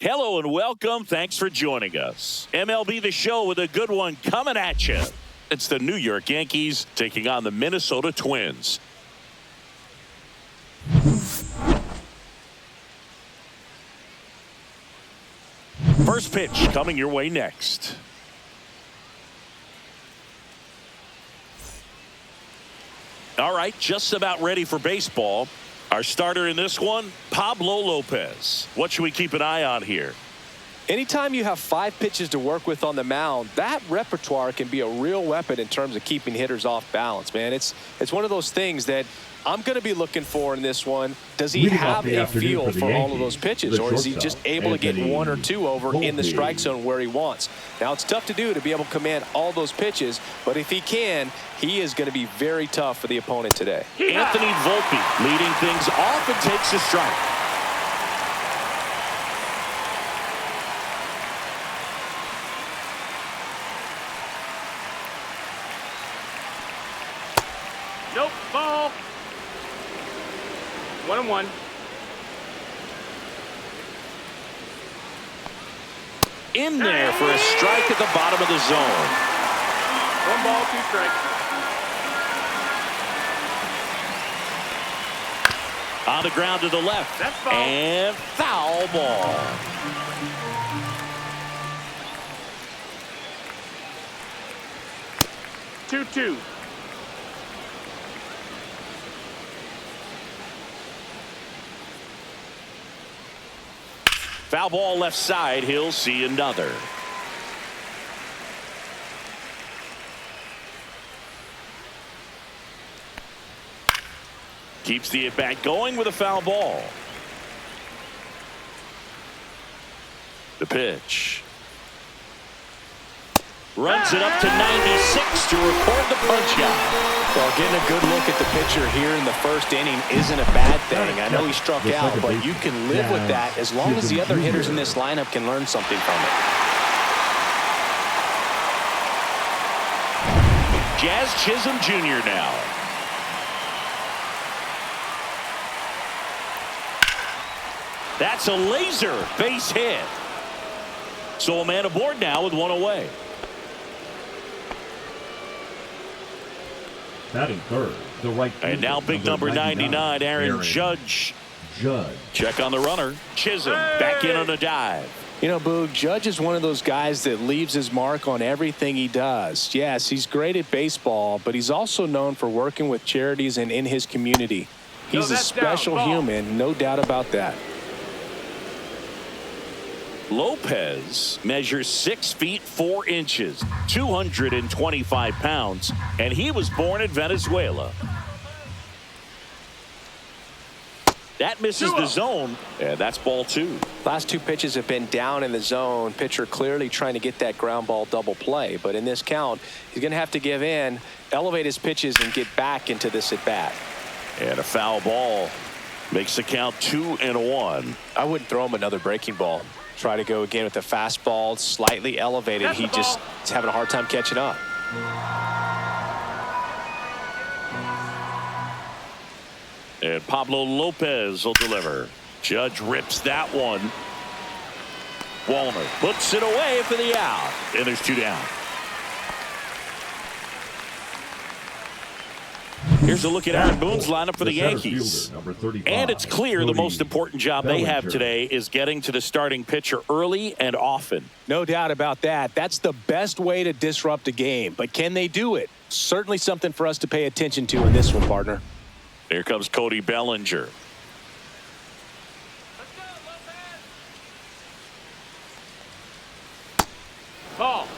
Hello and welcome. Thanks for joining us. MLB The Show with a good one coming at you. It's the New York Yankees taking on the Minnesota Twins. First pitch coming your way next. All right, just about ready for baseball. Our starter in this one, Pablo Lopez. What should we keep an eye on here? Anytime you have 5 pitches to work with on the mound, that repertoire can be a real weapon in terms of keeping hitters off balance, man. It's one of those things that I'm going to be looking for in this one. Does he have a feel for all of those pitches, or is he just able to get 1 or 2 over in the strike zone where he wants? Now, it's tough to do to be able to command all those pitches, but if he can, he is going to be very tough for the opponent today. Anthony Volpe leading things off and takes a strike. Nope, ball. 1-1. In there for a strike at the bottom of the zone. 1 ball, 2 strikes. On the ground to the left. That's foul. And foul ball. Two. Foul ball left side. He'll see another. Keeps the at-bat going with a foul ball. The pitch. Runs it up to 96 to record the punch out. Well, getting a good look at the pitcher here in the first inning isn't a bad thing. I know he struck out, but you can live with that as long as the other hitters in this lineup can learn something from it. Jazz Chisholm Jr. now. That's a laser base hit. So a man aboard now with 1 away. Batting third, the right fielder, And now big number 99, Aaron Judge. Check on the runner. Chisholm back in on a dive. You know, Boog, Judge is one of those guys that leaves his mark on everything he does. Yes, he's great at baseball, but he's also known for working with charities and in his community. He's a special human, no doubt about that. Lopez measures 6 feet 4 inches, 225 pounds, and he was born in Venezuela. That misses the zone, and that's ball 2. Last 2 pitches have been down in the zone. Pitcher clearly trying to get that ground ball double play, but in this count, he's going to have to give in, elevate his pitches, and get back into this at bat. And a foul ball makes the count 2-1. I wouldn't throw him another breaking ball. Try to go again with the fastball, slightly elevated. He just is having a hard time catching up. And Pablo Lopez will deliver. Judge rips that one. Walner puts it away for the out. And there's 2 down. Here's a look at Aaron Boone's lineup for the Yankees. And it's clear the most important job they have today is getting to the starting pitcher early and often. No doubt about that. That's the best way to disrupt a game. But can they do it? Certainly something for us to pay attention to in this one, partner. Here comes Cody Bellinger. Ball.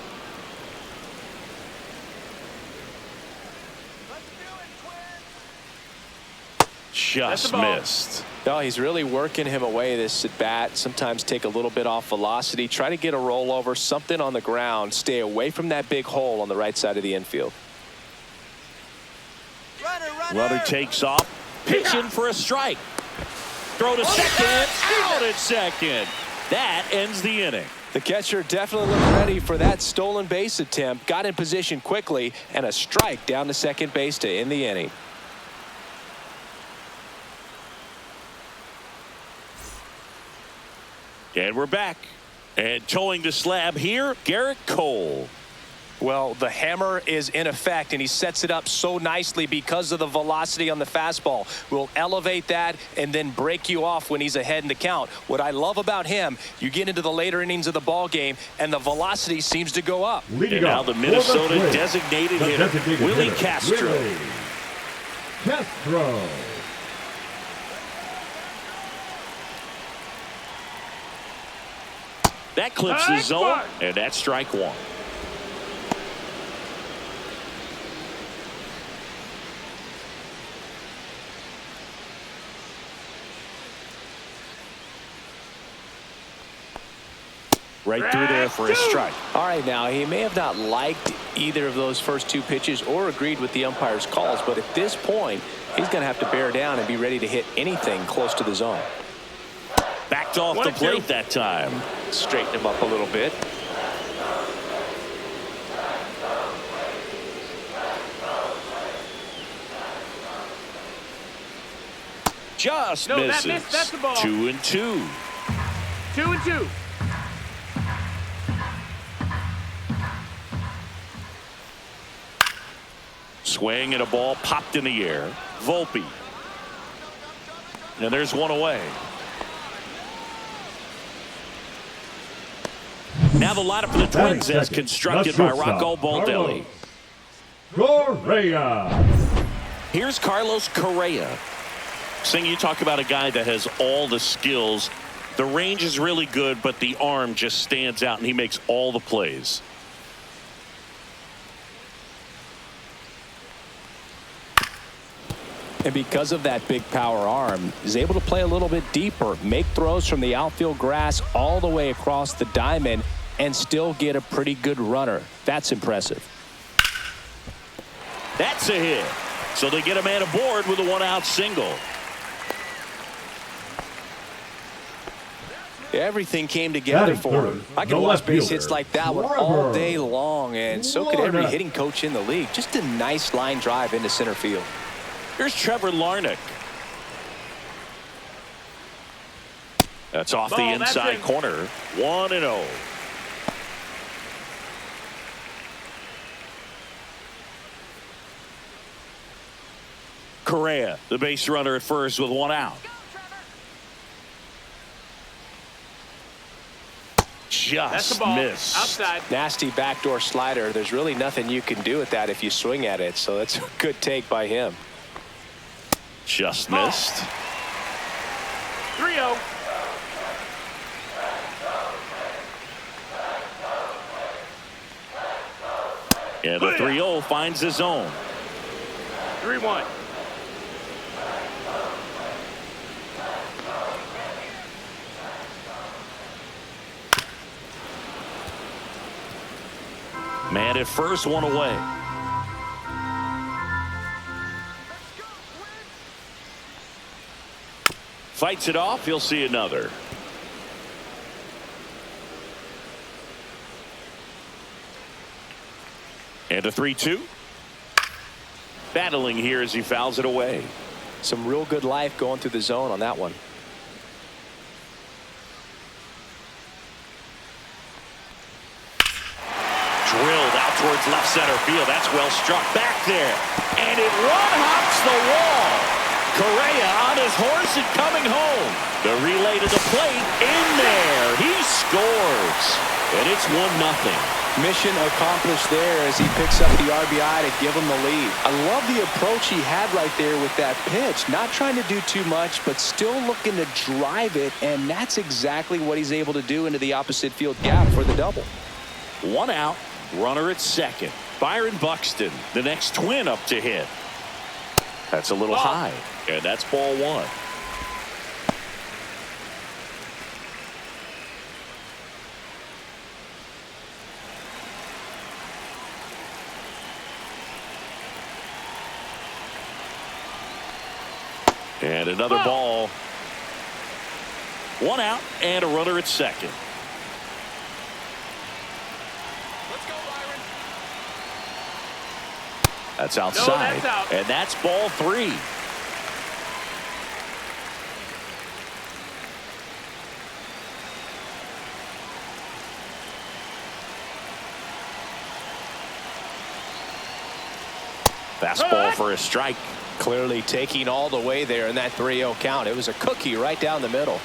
Just missed. No, he's really working him away this at bat. Sometimes take a little bit off velocity. Try to get a rollover, something on the ground. Stay away from that big hole on the right side of the infield. Runner takes off. Pitch in for a strike. Throw to second. Out at second. That ends the inning. The catcher definitely looked ready for that stolen base attempt. Got in position quickly, and a strike down to second base to end the inning. And we're back. And towing the slab here, Garrett Cole. Well, the hammer is in effect, and he sets it up so nicely because of the velocity on the fastball. Will elevate that and then break you off when he's ahead in the count. What I love about him, you get into the later innings of the ball game, and the velocity seems to go up. And now the Minnesota designated hitter, Willie Castro. Willie Castro. That clips the zone, and that's strike one. Right through there for a strike. All right, now, he may have not liked either of those first two pitches or agreed with the umpire's calls, but at this point, he's going to have to bear down and be ready to hit anything close to the zone. Backed off the plate that time. Straighten him up a little bit. Just No, misses. that missed. That's the ball. 2-2. 2-2. Swing and a ball popped in the air. Volpe. And there's one away. Now the lineup for the Twins as constructed by Rocco Baldelli. Correa. Here's Carlos Correa. Sing, you talk about a guy that has all the skills. The range is really good, but the arm just stands out, and he makes all the plays. And because of that big power arm, he's able to play a little bit deeper, make throws from the outfield grass all the way across the diamond, and still get a pretty good runner. That's impressive. That's a hit. So they get a man aboard with a one-out single. Everything came together for him. I could watch base hits like that one all day long, and so could every hitting coach in the league. Just a nice line drive into center field. Here's Trevor Larnach. That's off the inside corner. 1-0. Correa, the base runner at first with one out. Just missed. Outside. Nasty backdoor slider. There's really nothing you can do with that if you swing at it, so that's a good take by him. Just missed. 3-0. And the 3-0 finds his zone. 3-1. Man at first, one away. Fights it off. He'll see another. And a 3-2. Battling here as he fouls it away. Some real good life going through the zone on that one. Drilled out towards left center field. That's well struck back there. And it one-hops the wall. Correa on his horse and coming home. The relay to the plate in there. He scores. And it's 1-0. Mission accomplished there as he picks up the RBI to give him the lead. I love the approach he had right there with that pitch. Not trying to do too much, but still looking to drive it, and that's exactly what he's able to do into the opposite field gap for the double. One out, runner at second. Byron Buxton, the next Twin up to hit. That's a little high, and that's ball one. And another ball. One out and a runner at second. Let's go, Byron. That's outside. No, that's out. And that's ball three. Fastball for a strike. Clearly taking all the way there in that 3-0 count. It was a cookie right down the middle.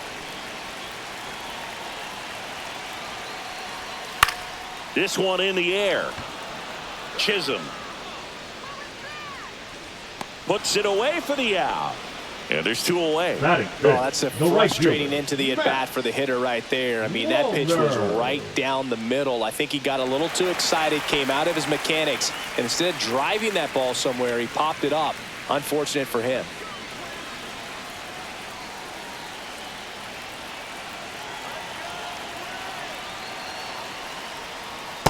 This one in the air. Chisholm puts it away for the out. And there's 2 away. Batting Oh, fifth, that's a the right frustrating fielder. into the at-bat for the hitter right there. I mean, that pitch was right down the middle. I think he got a little too excited, came out of his mechanics, and instead of driving that ball somewhere, he popped it up. Unfortunate for him.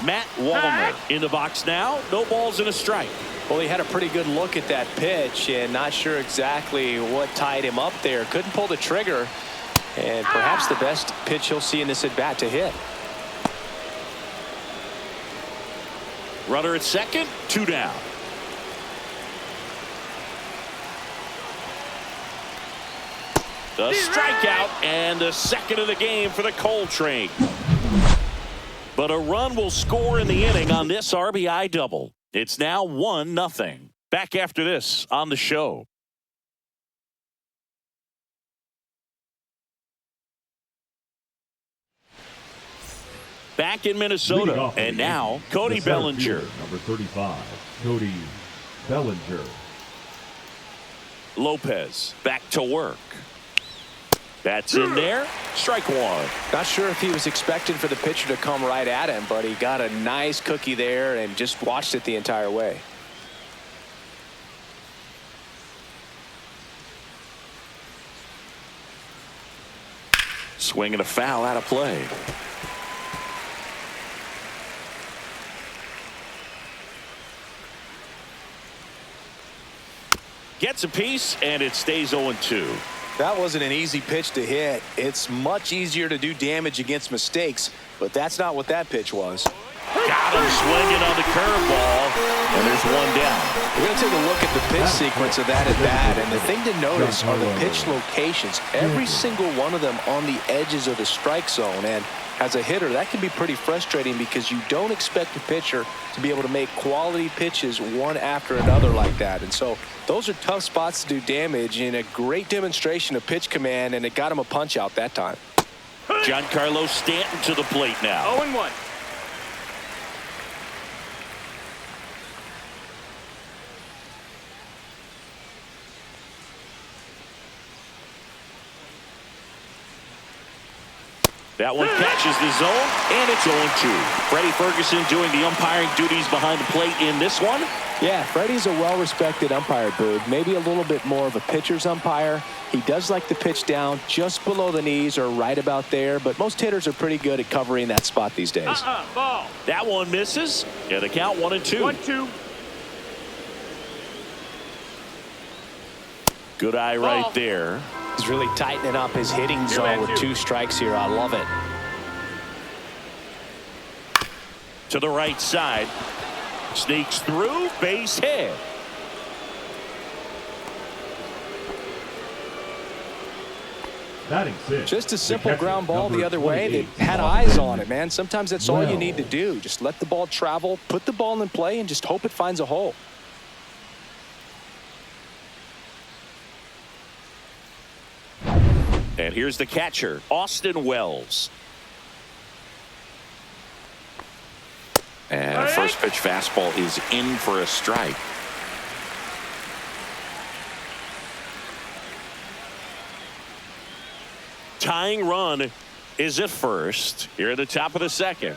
Matt Wallner in the box now. No balls and a strike. Well, he had a pretty good look at that pitch and not sure exactly what tied him up there. Couldn't pull the trigger, and perhaps the best pitch he'll see in this at-bat to hit. Runner at second, 2 down. The strikeout and the second of the game for the Coltrane. But a run will score in the inning on this RBI double. It's now 1-0. Back after this on the show. Back in Minnesota, and now Cody Bellinger. Number 35, Cody Bellinger. Lopez back to work. That's in there. Strike 1. Not sure if he was expecting for the pitcher to come right at him, but he got a nice cookie there and just watched it the entire way. Swinging a foul out of play. Gets a piece, and it stays 0-2. That wasn't an easy pitch to hit. It's much easier to do damage against mistakes, but that's not what that pitch was. Got him swinging on the curveball, and there's 1 down. We're going to take a look at the pitch sequence of that at-bat, and the thing to notice are the pitch locations. Every single one of them on the edges of the strike zone, and as a hitter, that can be pretty frustrating because you don't expect a pitcher to be able to make quality pitches one after another like that. And so those are tough spots to do damage, and a great demonstration of pitch command, and it got him a punch out that time. Giancarlo Stanton to the plate now. 0-1. That one catches the zone, and it's 0-2. Freddie Ferguson doing the umpiring duties behind the plate in this one. Yeah, Freddie's a well-respected umpire, Boog. Maybe a little bit more of a pitcher's umpire. He does like to pitch down just below the knees or right about there, but most hitters are pretty good at covering that spot these days. Ball. That one misses. Yeah, the count 1-2. 1-2. Good eye right there. He's really tightening up his hitting zone with 2 strikes here. I love it. To the right side. Sneaks through. Base hit. Batting sixth, Just a simple catcher, ground ball number the other way 28, that had eyes on it, man. Sometimes that's all you need to do. Just let the ball travel, put the ball in play, and just hope it finds a hole. And here's the catcher, Austin Wells. And first pitch fastball is in for a strike. Tying run is at first here at the top of the second.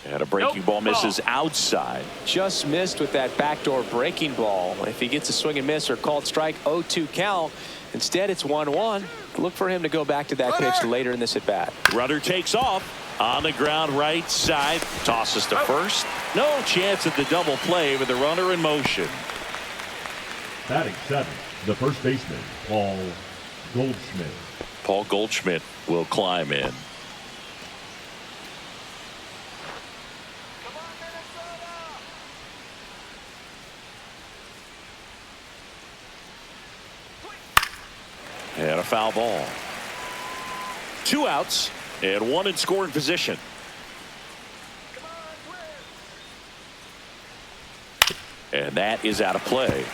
And a breaking ball misses outside. Just missed with that backdoor breaking ball. If he gets a swing and miss or called strike, 0-2 count. Instead, it's 1-1. Look for him to go back to that pitch later in this at bat. Runner takes off on the ground right side. Tosses to first. No chance at the double play with the runner in motion. Batting seventh, the first baseman, Paul Goldschmidt. Paul Goldschmidt will climb in. And a foul ball. 2 outs and 1 in scoring position. And that is out of play.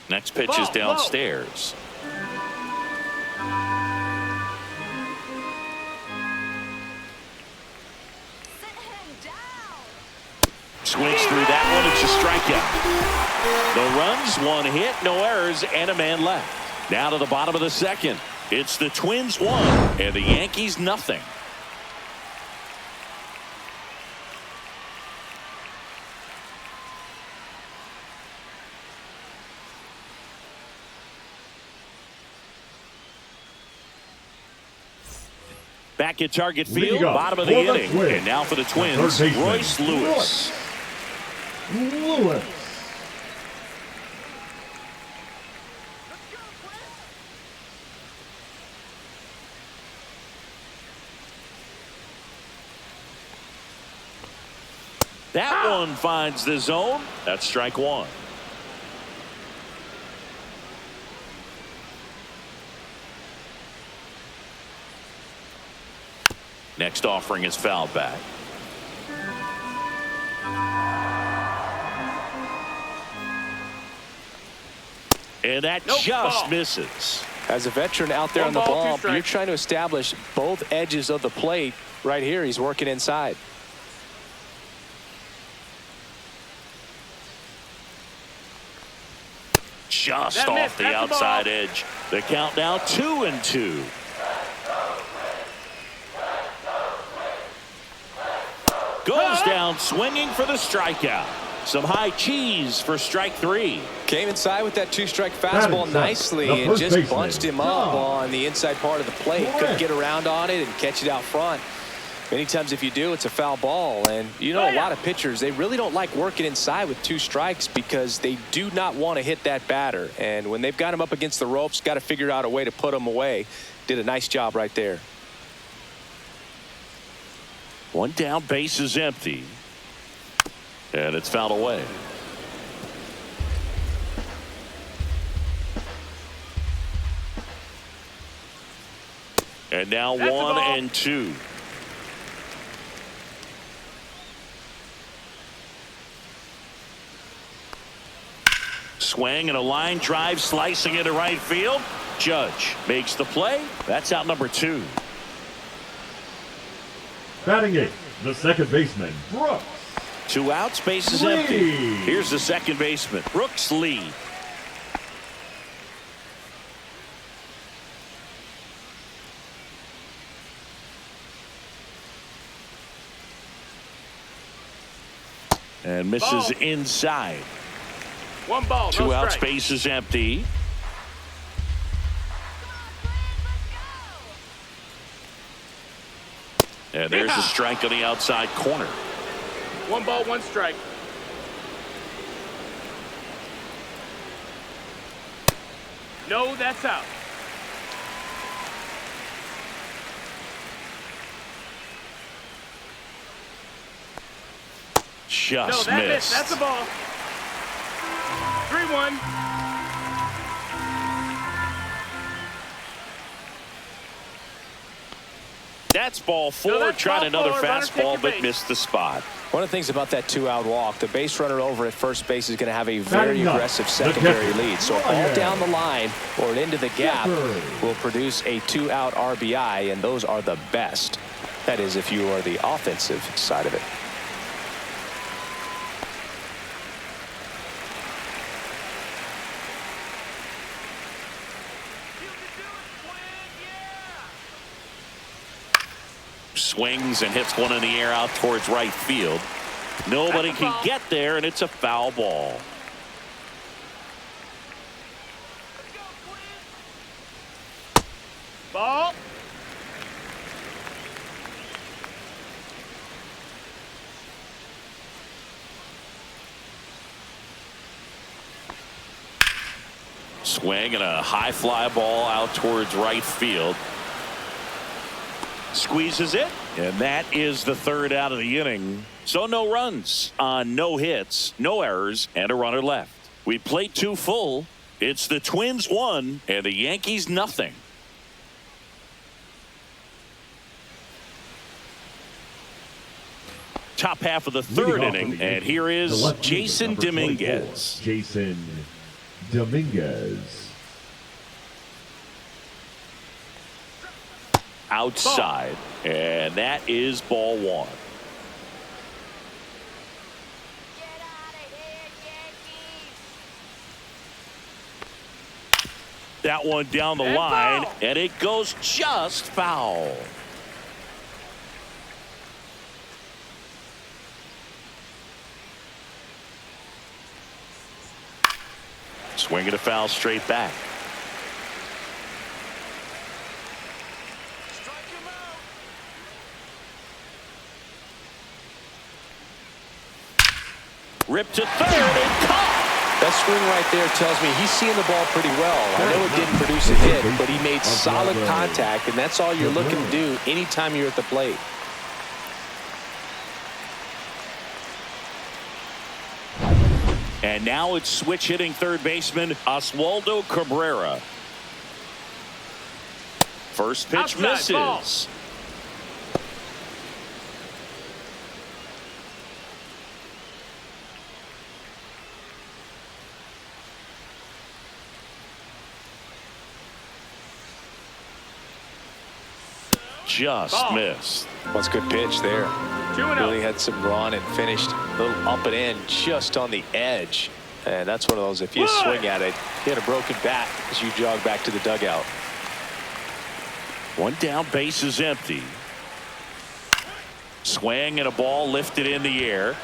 Next pitch is downstairs. Swings through that one. It's a strikeout. The runs, 1 hit, no errors, and a man left. Now to the bottom of the second. It's the Twins 1 and the Yankees nothing. Back at Target Field, bottom of the inning. And now for the Twins, Royce Lewis. That one finds the zone. That's strike 1. Next offering is fouled back. And that just misses. As a veteran out there on the bump, you're trying to establish both edges of the plate. Right here, he's working inside. Just off the outside edge. The count now 2-2. Goes down swinging for the strikeout. Some high cheese for strike 3. Came inside with that 2-strike fastball nicely and just bunched him up on the inside part of the plate. Couldn't get around on it and catch it out front. Many times if you do, it's a foul ball. And you know, a lot of pitchers, they really don't like working inside with 2 strikes because they do not want to hit that batter. And when they've got him up against the ropes, got to figure out a way to put him away. Did a nice job right there. 1 down, base is empty. And it's fouled away. And now 1-2. Swing and a line drive slicing into right field. Judge makes the play. That's out number 2. Batting 8th, the second baseman, Brooks. 2 outs, base is empty. Here's the second baseman, Brooks Lee. And misses inside. 1 ball, 2 outs, base is empty. And there's a strike on the outside corner. 1 ball, 1 strike. No, that's out. Just no, missed. That's a ball. 3-1. That's ball 4. Tried another fastball, but missed the spot. One of the things about that 2-out walk, the base runner over at first base is going to have a very aggressive secondary lead. So a ball down the line or into the gap will produce a 2-out RBI, and those are the best. That is, if you are the offensive side of it. Swings and hits one in the air out towards right field. Nobody can get there, and it's a foul ball. Ball. Swing and a high fly ball out towards right field. Squeezes it, and that is the 3rd out of the inning. So no runs on no hits, no errors, and a runner left. We played 2 full. It's the Twins 1 and the Yankees nothing. top half of the third inning, and here is Jason Dominguez. Jason Dominguez. Outside, and that is ball one. Get out of here, Yankees! That one down the And line, foul. and it goes just foul. Swing and a foul straight back. Ripped to third and caught. That swing right there tells me he's seeing the ball pretty well. I know it didn't produce a hit, but he made solid contact, and that's all you're looking to do anytime you're at the plate. And now it's switch hitting third baseman Oswaldo Cabrera. First pitch Outside, ball. misses. Just Ball. missed. That's a good pitch there. 2-0. Really had some run and finished a little up and in just on the edge. And that's one of those, if you swing at it, you hit a broken bat as you jog back to the dugout. One down, base is empty. Swing and a ball lifted in the air.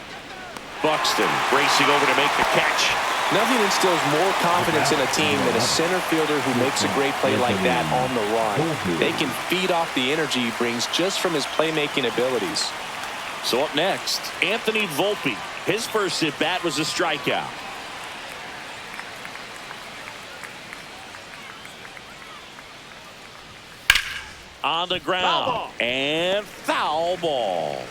Buxton racing over to make the catch. Nothing instills more confidence in a team than a center fielder who makes a great play like that on the run. They can feed off the energy he brings just from his playmaking abilities. So up next, Anthony Volpe. His first at bat was a strikeout. On the ground. Foul ball. And foul ball.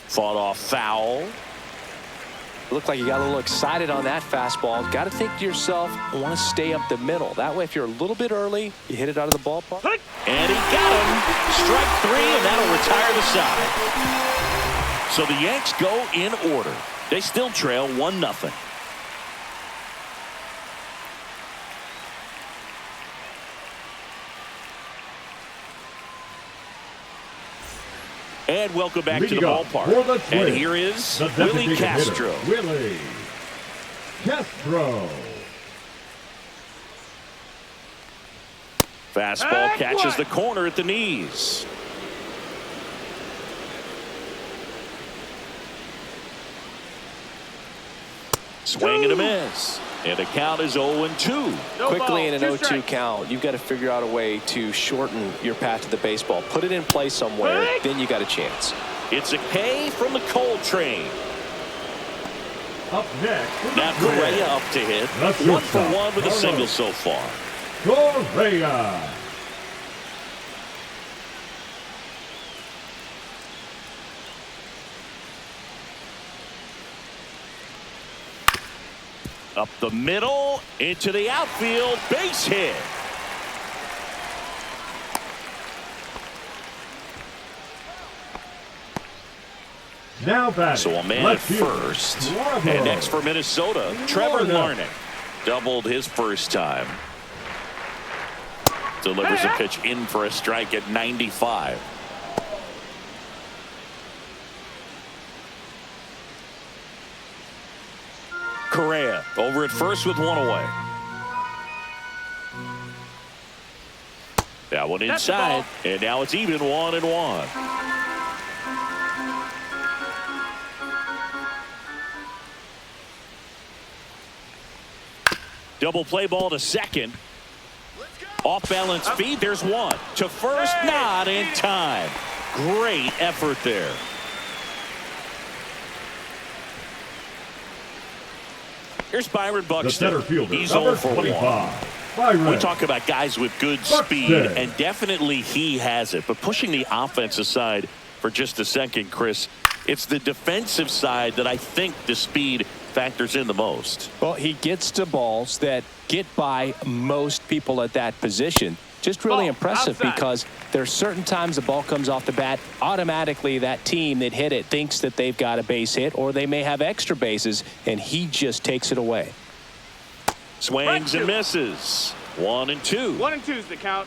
Fought off foul. Looked like you got a little excited on that fastball. Got to think to yourself, I want to stay up the middle. That way, if you're a little bit early, you hit it out of the ballpark. And he got him. Strike three, and that'll retire the side. So the Yanks go in order. They still trail 1-0. And welcome back to the Leading off ballpark. for the Twins, And here is the Willie designated Castro. hitter, Willie Castro. Fastball Hey, catches what? the corner at the knees. Swing and a miss. And the count is 0-2. No Quickly ball, in an 2 0-2 strikes. count, you've got to figure out a way to shorten your path to the baseball. Put it in play somewhere, Hey! then you got a chance. It's a K from the Coltrane. Up next, for the Now Twins, Correa up to hit. That's 1 for shortstop, 1 with a Carlos. single so far. Correa. Up the middle, into the outfield, base hit. Now batting. So a man at left fielder, first. Bravo. And next for Minnesota, Trevor Larnach. Larnach. Doubled his first time. Delivers a pitch in for a strike at 95. Correa over at first with one away. That one That's the inside, ball. and now it's even 1-1. Double play ball to second. Off balance feed. There's one to first. Hey! Not in time. Great effort there. Here's Byron The Buxton. center fielder, He's number 0 for 1. 25. Byron. We talk about guys with good Buxton. speed, and definitely he has it. But pushing the offense aside for just a second, Chris, it's the defensive side that I think the speed factors in the most. Well, he gets to balls that get by most people at that position. Just really Ball, impressive outside. because there's certain times the ball comes off the bat, automatically that team that hit it thinks that they've got a base hit or they may have extra bases, and he just takes it away. Swings and misses. 1-2. 1-2's the count.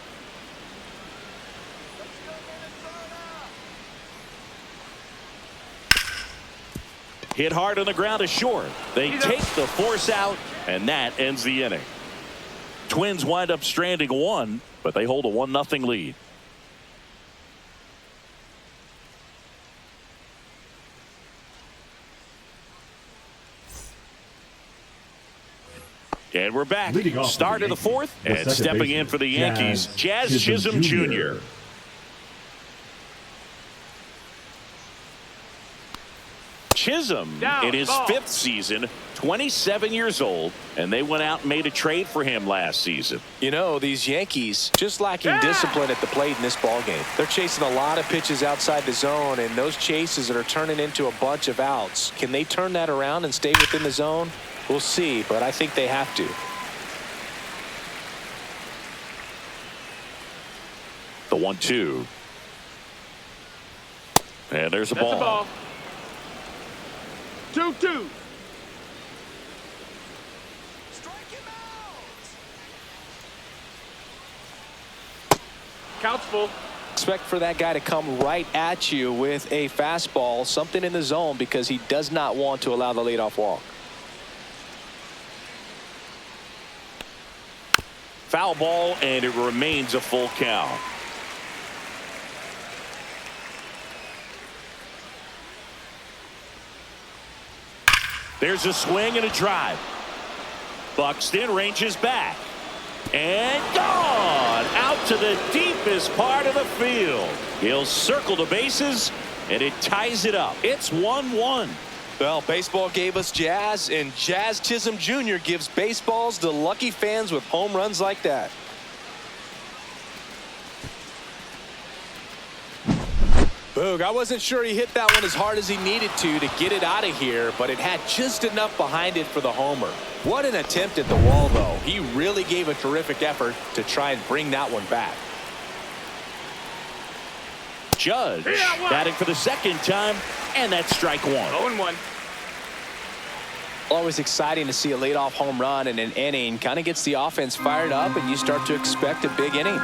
Hit hard on the ground is short. They take the force out, and that ends the inning. Twins wind up stranding one, but they hold a 1-0 lead. And we're back. Leading off Start for of the the fourth, Yankees, and the second stepping in baseman, for the Yankees, Jazz Chisholm Jr. Chisholm Down, in his ball. 5th season, 27 years old, and they went out and made a trade for him last season. You know, these Yankees just lacking discipline at the plate in this ball game. They're chasing a lot of pitches outside the zone, and those chases that are turning into a bunch of outs. Can they turn that around and stay within the zone? We'll see, but I think they have to. The 1-2. And there's a That's ball. the ball. 2-2. Count's full. Expect for that guy to come right at you with a fastball, something in the zone, because he does not want to allow the leadoff walk. Foul ball, and it remains a full count. There's a swing and a drive. Buxton ranges back. And gone out to the deepest part of the field. He'll circle the bases, and it ties it up. It's 1-1. Well, baseball gave us Jazz, and Jazz Chisholm Jr. gives baseballs to lucky fans with home runs like that. Boog, I wasn't sure he hit that one as hard as he needed to get it out of here, but it had just enough behind it for the homer. What an attempt at the wall, though. He really gave a terrific effort to try and bring that one back. Judge batting for the second time, and that's strike one. 0-1. Always exciting to see a leadoff home run in an inning. Kind of gets the offense fired up, and you start to expect a big inning.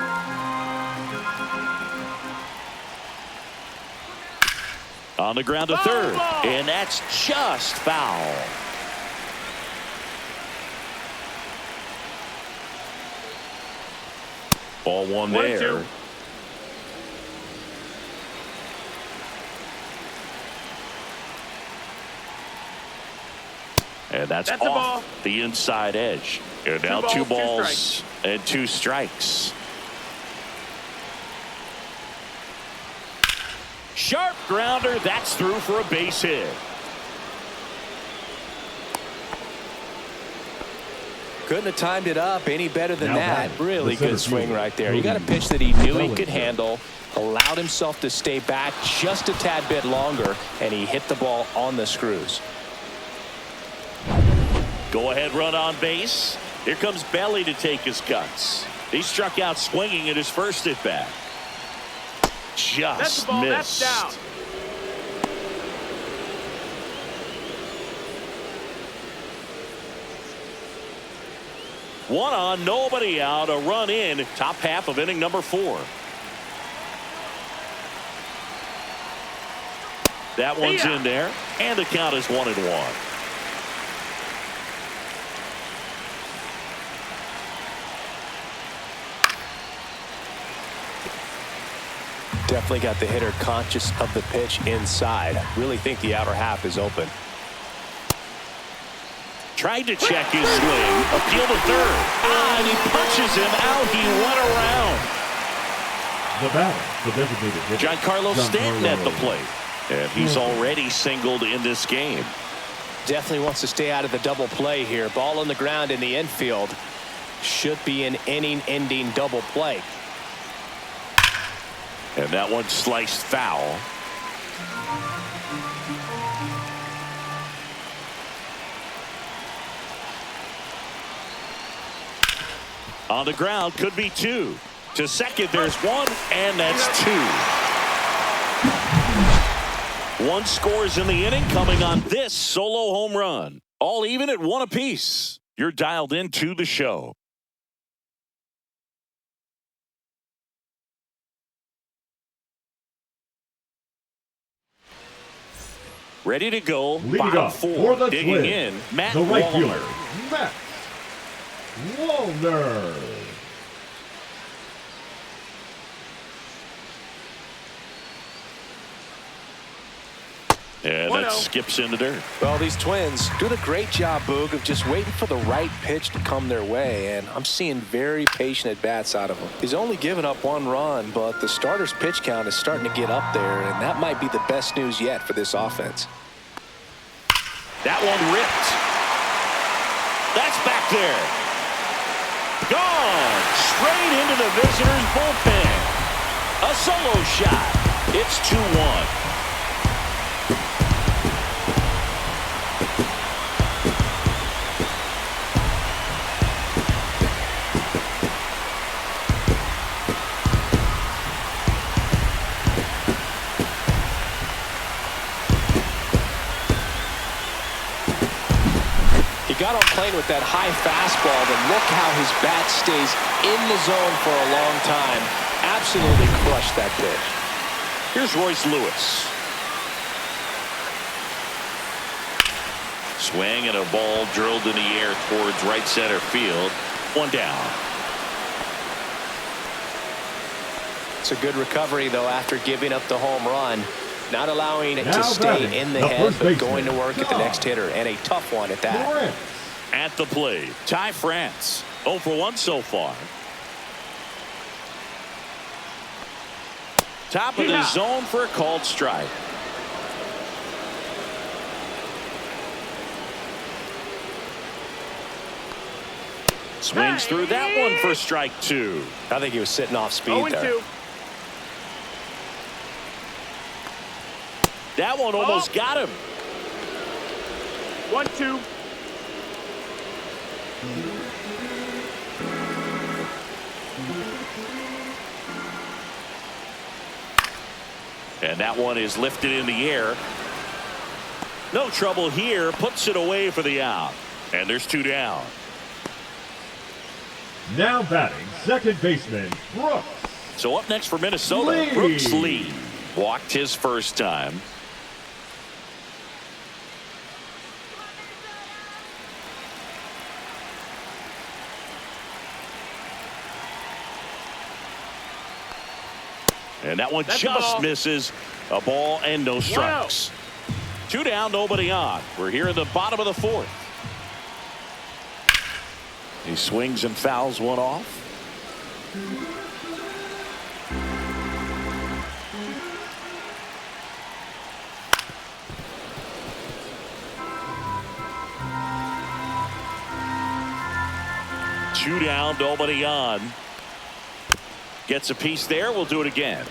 On the ground to third, and that's just foul. Ball one there. 1-2. And that's That's a off ball. the inside edge. And now two balls and 2 strikes. Sharp grounder. That's through for a base hit. Couldn't have timed it up any better than Now that. batting, Really the center good swing fielder, right there. You got a pitch that he knew he could handle, allowed himself to stay back just a tad bit longer, and he hit the ball on the screws. Go ahead run on base. Here comes Belly to take his cuts. He struck out swinging at his first at bat. That's Just the ball. missed. That's down. One on, nobody out, a run in, top half of inning number 4. That one's in there, and the count is 1-1. Definitely got the hitter conscious of the pitch inside. Really think the outer half is open. Tried to check his swing. Appeal to third. And he punches him out. He went around. The batter, the designated hitter, Giancarlo Stanton at the plate. And he's Mhm. already singled in this game. Definitely wants to stay out of the double play here. Ball on the ground in the infield. Should be an inning-ending double play. And that one sliced foul. On the ground, could be 2. To second, there's one, and that's two. One scores in the inning coming on this solo home run. All even at one apiece. You're dialed into the show. Ready to go. Leading Bottom up four. for the Digging Twins, in, Matt the right Wallner. fielder, Matt Wallner. And that skips into dirt. Well, these Twins doing a great job, Boog, of just waiting for the right pitch to come their way, and I'm seeing very patient at-bats out of him. He's only given up one run, but the starter's pitch count is starting to get up there, and that might be the best news yet for this offense. That one ripped. That's back there. Gone. Straight into the visitor's bullpen. A solo shot. It's 2-1. Got on plane with that high fastball, then look how his bat stays in the zone for a long time. Absolutely crushed that pitch. Here's Royce Lewis. Swing and a ball drilled in the air towards right center field. One down. It's a good recovery, though, after giving up the home run. Not allowing it to stay in the head, but going to work at the next hitter, and a tough one at that. At the plate, Ty France. 0 for 1 so far. Top of the zone for a called strike. Swings through that one for strike 2. I think he was sitting off speed there. 0-2. That one almost got him. 1-2. And that one is lifted in the air. No trouble here. Puts it away for the out. And there's 2 down. Now batting, second baseman, Brooks. So up next for Minnesota, Lee. Brooks Lee. Walked his first time. And that one just misses. A ball and no strikes. 2 down, nobody on. We're here in the bottom of the 4th. He swings and fouls one off. Two down, nobody on. Gets a piece there. We'll do it again.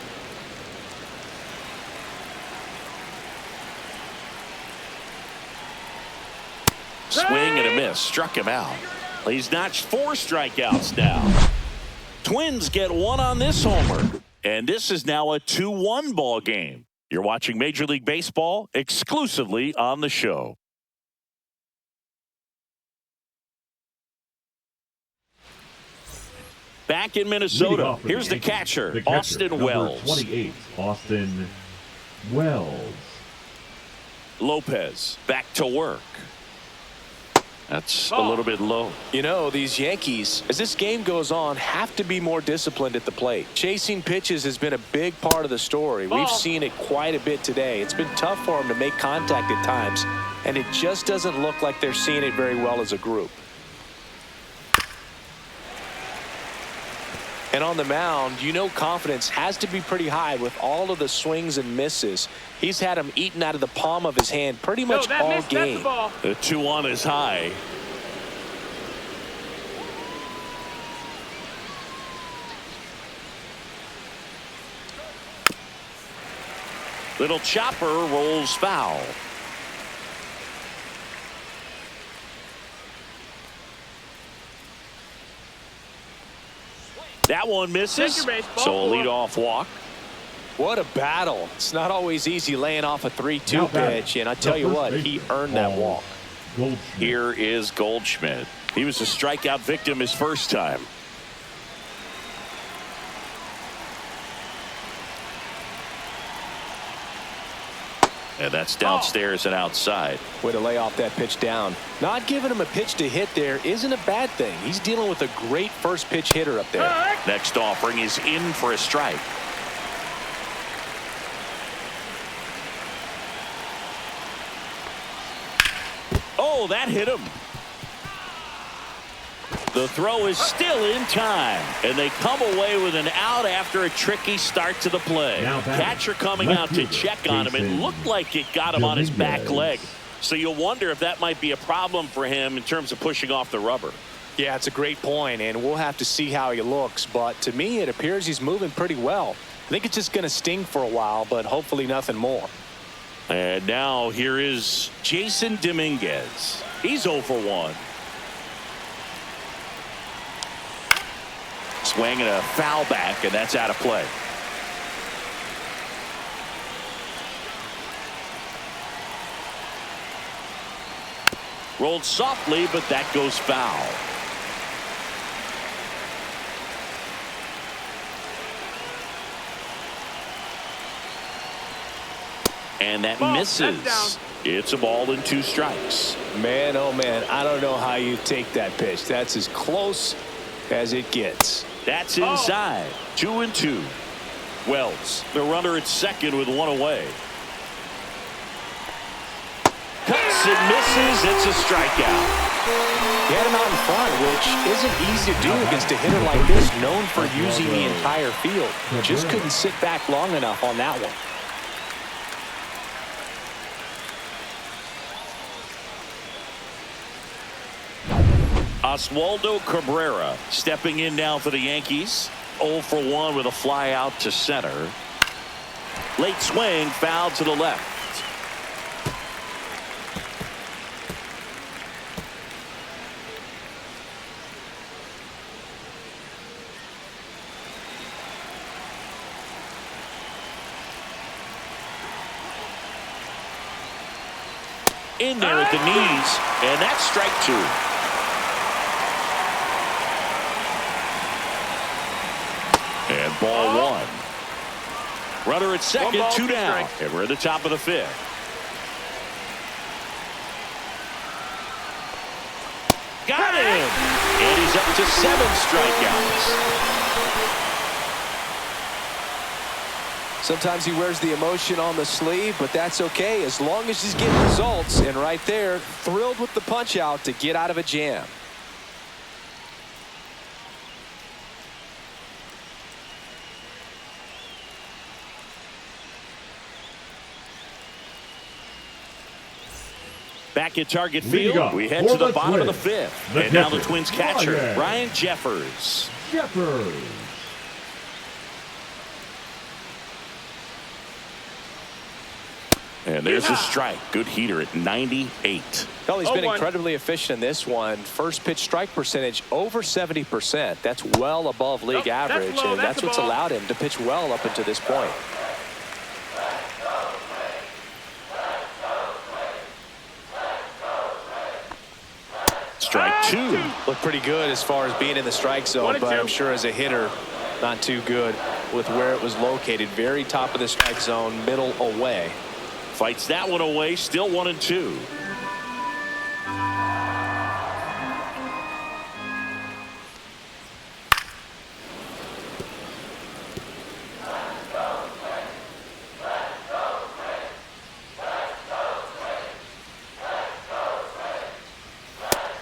Swing and a miss. Struck him out. He's notched 4 strikeouts now. Twins get 1 on this homer. And this is now a 2-1 ball game. You're watching Major League Baseball exclusively on the show. Back in Minnesota, here's the catcher, Austin Wells. 28, Austin Wells. Lopez back to work. That's a little bit low. You know, these Yankees, as this game goes on, have to be more disciplined at the plate. Chasing pitches has been a big part of the story. We've seen it quite a bit today. It's been tough for them to make contact at times, and it just doesn't look like they're seeing it very well as a group. And on the mound, you know confidence has to be pretty high with all of the swings and misses. He's had them eaten out of the palm of his hand pretty much all game. The 2-1 is high. Little chopper rolls foul. That one misses. Take your base, ball So a four. leadoff walk. What a battle. It's not always easy laying off a 3-2 Now batting, pitch, and I the tell you first what, he baseman, earned that Paul walk. Goldschmidt. Here is Goldschmidt. He was a strikeout victim his first time. And that's downstairs and outside. Way to lay off that pitch down. Not giving him a pitch to hit there isn't a bad thing. He's dealing with a great first pitch hitter up there. Next offering is in for a strike. Oh, that hit him. The throw is still in time, and they come away with an out after a tricky start to the play. Now batting, Catcher coming left out to fielder, check on him. It Jason looked like it got him on his back Dominguez. leg. So you'll wonder if that might be a problem for him in terms of pushing off the rubber. Yeah, it's a great point, and we'll have to see how he looks. But to me, it appears he's moving pretty well. I think it's just going to sting for a while, but hopefully nothing more. And now here is Jason Dominguez. He's 0 for 1. Swing and a foul back, and that's out of play. Rolled softly, but that goes foul. And that Ball, misses. that's down. It's a ball and 2 strikes. Man, oh man, I don't know how you take that pitch. That's as close as it gets. That's inside. 2-2. Wells, the runner at second with 1 away. Cuts and misses. It's a strikeout. He had him out in front, which isn't easy to do against a hitter like this, known for using the entire field. Just couldn't sit back long enough on that one. Oswaldo Cabrera stepping in now for the Yankees. 0 for 1 with a fly out to center. Late swing, foul to the left. In there at the knees, and that's strike 2. And ball 1. Runner at second, 2 down. And we're at the top of the 5th. Got him! And he's up to 7 strikeouts. Sometimes he wears the emotion on the sleeve, but that's okay as long as he's getting results. And right there, thrilled with the punch out to get out of a jam. Back at target Leading field, up we head for to the the bottom of the Twins, 5th. the And now the catcher, Twins catcher, Ryan. Ryan Jeffers. Jeffers. And there's a strike. Good heater at 98. Well, he's been 0-1. incredibly efficient in this one. First pitch strike percentage over 70%. That's well above league Nope, that's average, low, and that's that's a what's ball. allowed him to pitch well up until this point. Strike 2. Looked pretty good as far as being in the strike zone, 1 and but 2. I'm sure as a hitter, not too good with where it was located. Very top of the strike zone, middle away. Fights that one away, still 1-2.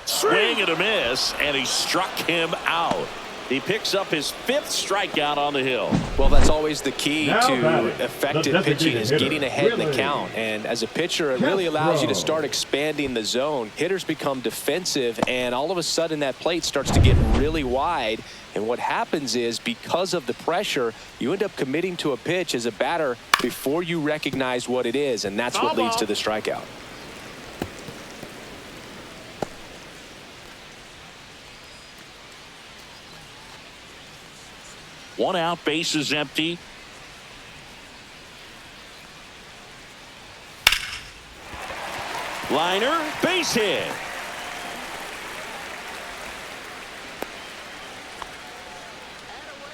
Swing and a miss, and he struck him out. He picks up his 5th strikeout on the hill. Well, that's always the key Now to batting, effective the designated pitching is hitter, getting ahead in the really. count. And as a pitcher, it really allows you to Castro. start expanding the zone. Hitters become defensive, and all of a sudden that plate starts to get really wide. And what happens is, because of the pressure, you end up committing to a pitch as a batter before you recognize what it is, and that's what leads to the strikeout. 1 out, bases empty. Liner, base hit.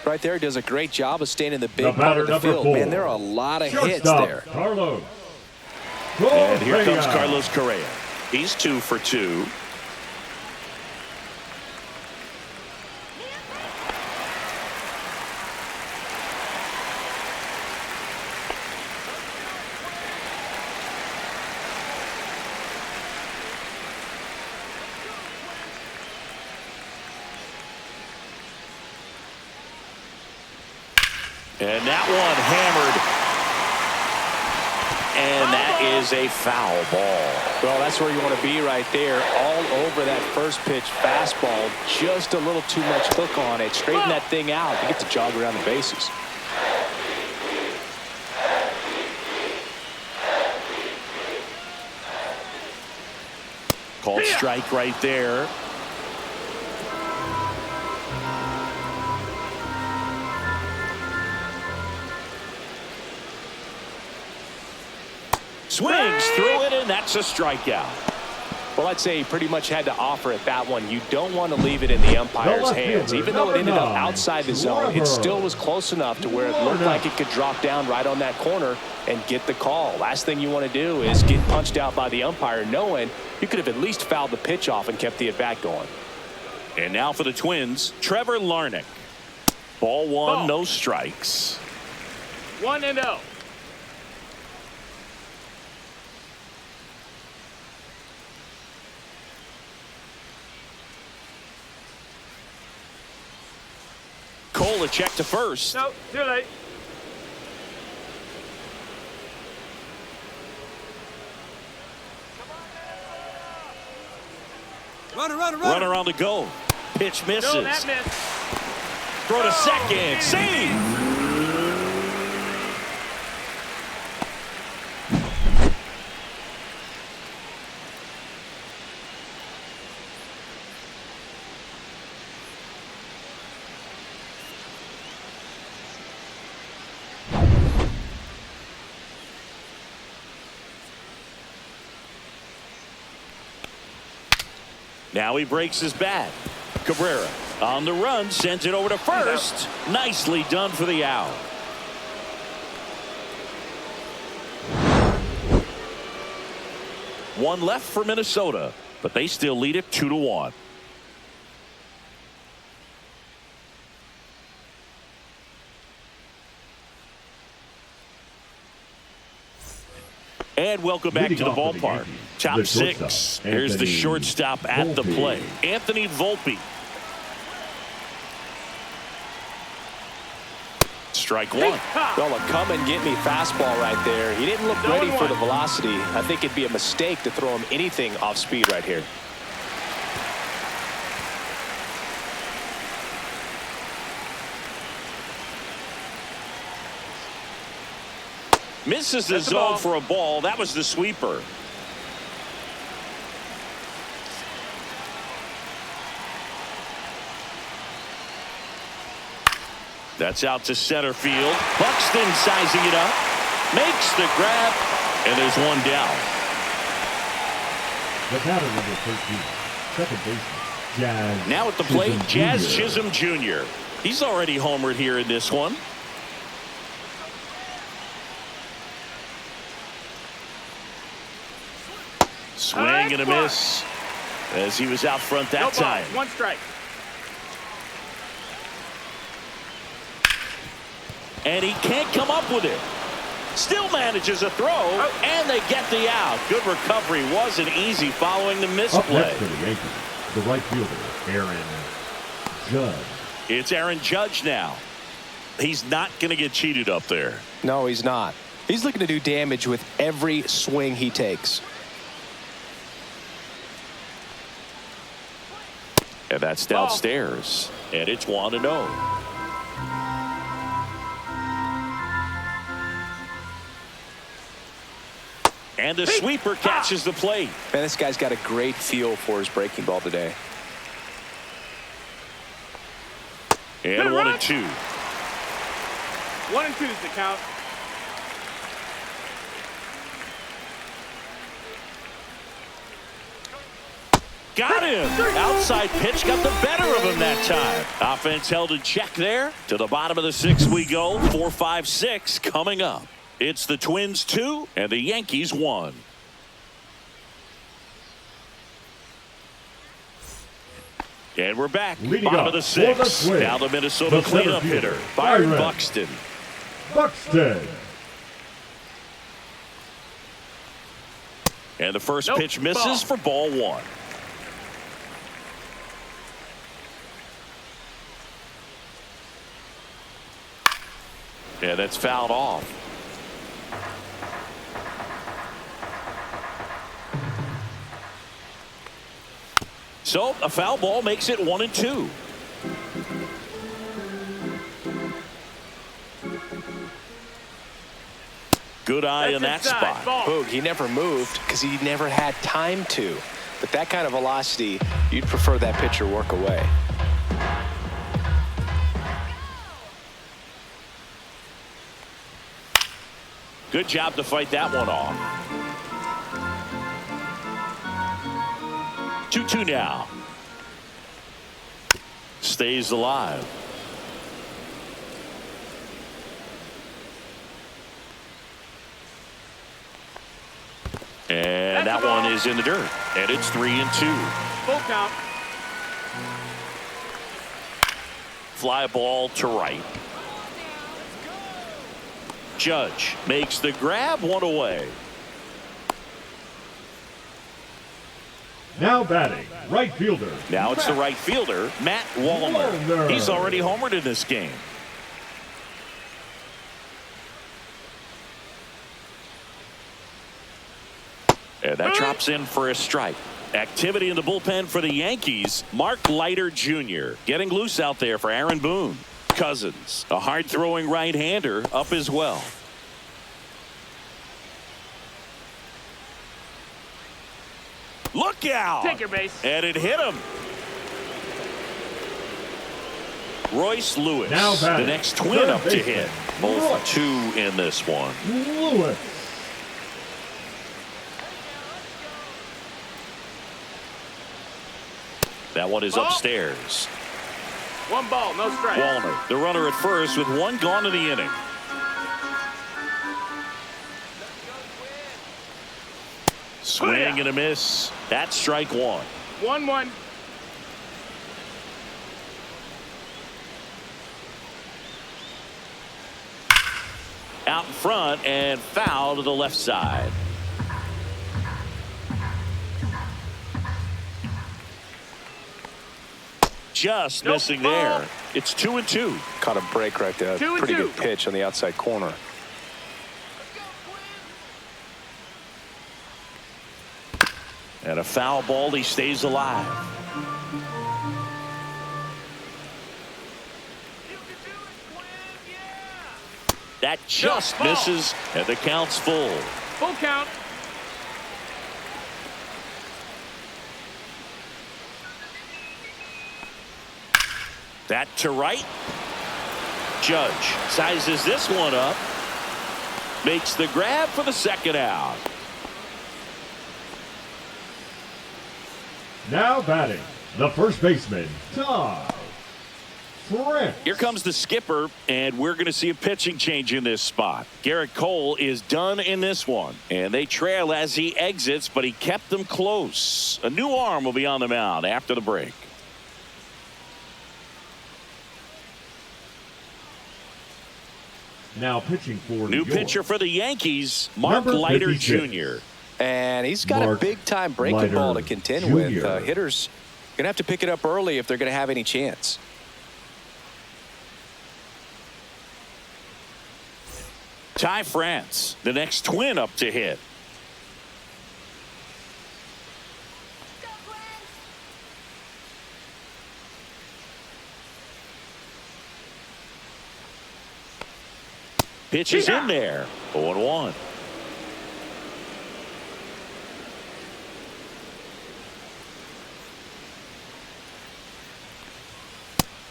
Right there, he does a great job of staying in the big The part of batter, the number field. 4. Man, there are a lot of hits Shortstop, there. Carlos. And here comes Correa. Carlos Correa. He's 2 for 2. And that one hammered. And that is a foul ball. Well, that's where you want to be right there. All over that first pitch fastball. Just a little too much hook on it. Straighten that thing out. You get to jog around the bases. Called strike right there. Swings through it, and that's a strikeout. Well, I'd say he pretty much had to offer at that one. You don't want to leave it in the umpire's left hands. fielder, Even though it ended up number 9, outside the zone, it still was close enough to where it looked like it could drop down right on that corner and get the call. Last thing you want to do is get punched out by the umpire knowing you could have at least fouled the pitch off and kept the at-bat going. And now for the Twins, Trevor Larnach. Ball 1, no strikes. 1-0. Cole a check to first. No, too late. Runner on the go. Pitch misses. No, that missed. Throw to second. Save. Now he breaks his bat. Cabrera on the run, sends it over to first. Nicely done for the out. One left for Minnesota, but they still lead it 2-1. And welcome back to the ballpark. Top 6. Here's the shortstop at the plate, Anthony Volpe. Strike 1. Well, a come and get me fastball right there. He didn't look ready for the velocity. I think it'd be a mistake to throw him anything off speed right here. Misses the zone for a ball. That was the sweeper. That's out to center field. Buxton sizing it up. Makes the grab. And there's one down. The batter, number 13, second baseman, Jazz. Now at the plate, Jazz Jr. Chisholm Jr. He's already homered here in this one. Swing and a miss as he was out front that time. 1 strike. And he can't come up with it. Still manages a throw, and they get the out. Good recovery. Wasn't easy following the Up misplay. next for the Yankees, the right fielder, Aaron Judge. It's Aaron Judge now. He's not going to get cheated up there. No, he's not. He's looking to do damage with every swing he takes. And that's downstairs. And it's 1-0. And the sweeper catches the plate. Man, this guy's got a great feel for his breaking ball today. And 1-2. 1 and 2 is the count. Got him. Outside pitch got the better of him that time. Offense held in check there. To the bottom of the 6th we go. 4, 5, 6 coming up. It's the Twins 2 and the Yankees 1. And we're back. Leading Bottom up of the for the 6th. Twins, Now the Minnesota the center cleanup hitter, fielder, Byron Byron Buxton. Buxton. And the first Nope, pitch misses ball. for ball 1. Yeah, that's fouled off. So a foul ball makes it 1 and 2. Good eye in that That's inside. spot. Ball. Boog, he never moved because he never had time to. But that kind of velocity, you'd prefer that pitcher work away. Good job to fight that one off. 2-2 now. Stays alive. And that one is in the dirt. And it's 3 and 2. Full count. Fly ball to right. Judge makes the grab, 1 away. Now batting, right fielder. Now it's the right fielder, Matt Wallner. Wallner. He's already homered in this game. And that drops in for a strike. Activity in the bullpen for the Yankees. Mark Leiter Jr. getting loose out there for Aaron Boone. Cousins, a hard-throwing right-hander, up as well. Look out! Take your base. And it hit him. Royce Lewis, Now the batting, next twin third up to baseman, hit. Both Royce. 2 in this one. Lewis. That one is Ball. upstairs. 1 ball, no strike. Wallner, the runner at first with 1 gone in the inning. Swing and a miss. That's strike 1. 1-1. Out in front and foul to the left side. Just Nope, missing ball. there. It's 2 and 2. Caught a break right there. 2 and Pretty 2. good pitch on the outside corner. And a foul ball. He stays alive. That just ball. misses, and the count's full. Full count. That to right. Judge sizes this one up. Makes the grab for the second out. Now batting, the first baseman, Ty France. Here comes the skipper, and we're going to see a pitching change in this spot. Garrett Cole is done in this one, and they trail as he exits, but he kept them close. A new arm will be on the mound after the break. Now pitching for New New York. pitcher for the Yankees, Mark Number Leiter 56. Jr. And he's got Mark a big-time breaking Leiter ball to contend with. Jr. Hitters going to have to pick it up early if they're going to have any chance. Ty France, the next twin up to hit. Pitch is in there. 0-1.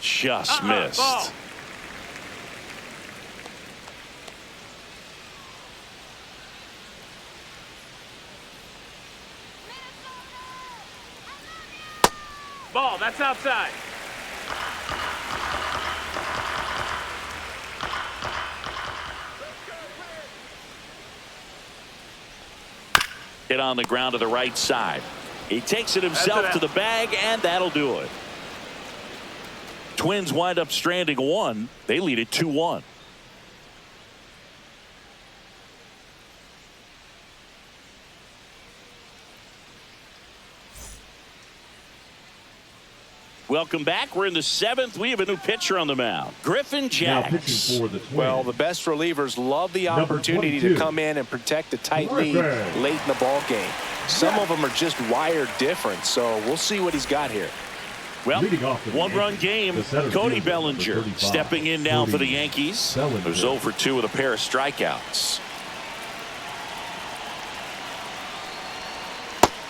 Just missed. Ball. That's outside. Hit on the ground to the right side. He takes it himself to the bag, and that'll do it. Twins wind up stranding one. They lead it 2-1. Welcome back. We're in the 7th. We have a new pitcher on the mound. Griffin Now pitching Jax. for the Twins. Well, the best relievers love the Number opportunity to 22. come in and protect a tight lead Griffin. late in the ball game. Some of them are just wired different, so we'll see what he's got here. Well, Leading off for the one-run Yankees, game. the center Cody fielder, number Bellinger 35, stepping in now for the Cody Yankees. Bellinger. Who's 0 for 2 with a pair of strikeouts.